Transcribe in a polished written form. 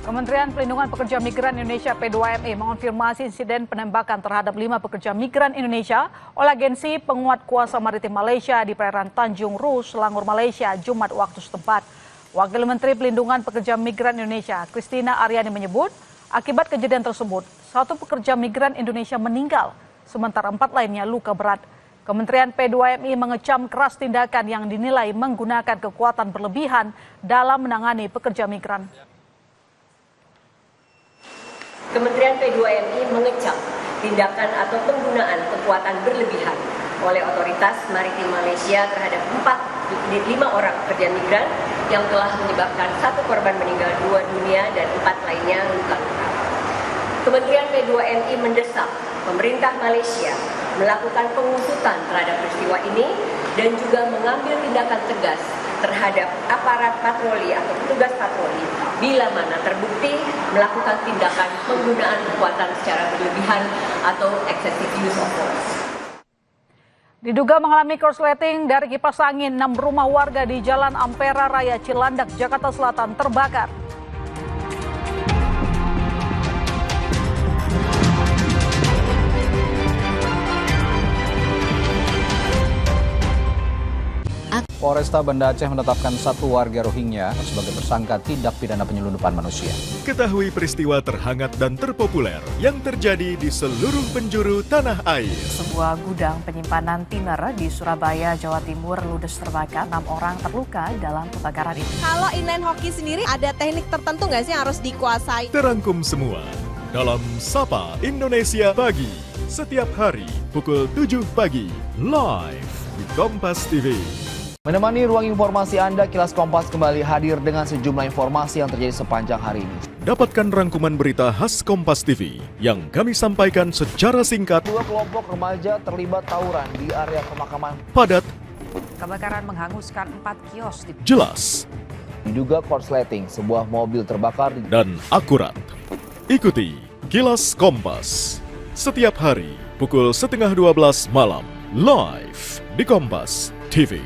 Kementerian Pelindungan Pekerja Migran Indonesia P2MI mengonfirmasi insiden penembakan terhadap 5 pekerja migran Indonesia oleh agensi penguat kuasa maritim Malaysia di perairan Tanjung Ru, Selangor, Malaysia, Jumat waktu setempat. Wakil Menteri Pelindungan Pekerja Migran Indonesia, Christina Aryani menyebut, akibat kejadian tersebut, 1 pekerja migran Indonesia meninggal, sementara 4 lainnya luka berat. Kementerian P2MI mengecam keras tindakan yang dinilai menggunakan kekuatan berlebihan dalam menangani pekerja migran. Kementerian P2MI mengecam tindakan atau penggunaan kekuatan berlebihan oleh otoritas maritim Malaysia terhadap 5 orang pekerja migran yang telah menyebabkan 1 korban meninggal dunia dan 4 lainnya luka-luka. Kementerian P2MI mendesak pemerintah Malaysia melakukan pengusutan terhadap peristiwa ini dan juga mengambil tindakan tegas terhadap aparat patroli atau petugas patroli bila mana terbukti melakukan tindakan penggunaan kekuatan secara berlebihan atau excessive use of force. Diduga mengalami korsleting dari kipas angin, 6 rumah warga di Jalan Ampera Raya Cilandak, Jakarta Selatan terbakar. Polresta Banda Aceh menetapkan 1 warga Rohingya sebagai tersangka tindak pidana penyelundupan manusia. Ketahui peristiwa terhangat dan terpopuler yang terjadi di seluruh penjuru tanah air. Sebuah gudang penyimpanan tiner di Surabaya, Jawa Timur ludes terbakar. 6 orang terluka dalam kebakaran itu. Kalau inline hoki sendiri ada teknik tertentu nggak sih yang harus dikuasai? Terangkum semua dalam Sapa Indonesia Pagi. Setiap hari pukul 7 pagi live di Kompas TV. Menemani ruang informasi Anda, Kilas Kompas kembali hadir dengan sejumlah informasi yang terjadi sepanjang hari ini. Dapatkan rangkuman berita khas Kompas TV yang kami sampaikan secara singkat. 2 kelompok remaja terlibat tawuran di area pemakaman. Padat. Kebakaran menghanguskan 4 kios di Jelas. Diduga korsleting, sebuah mobil terbakar dan akurat. Ikuti Kilas Kompas setiap hari pukul 11:30 malam live di Kompas TV.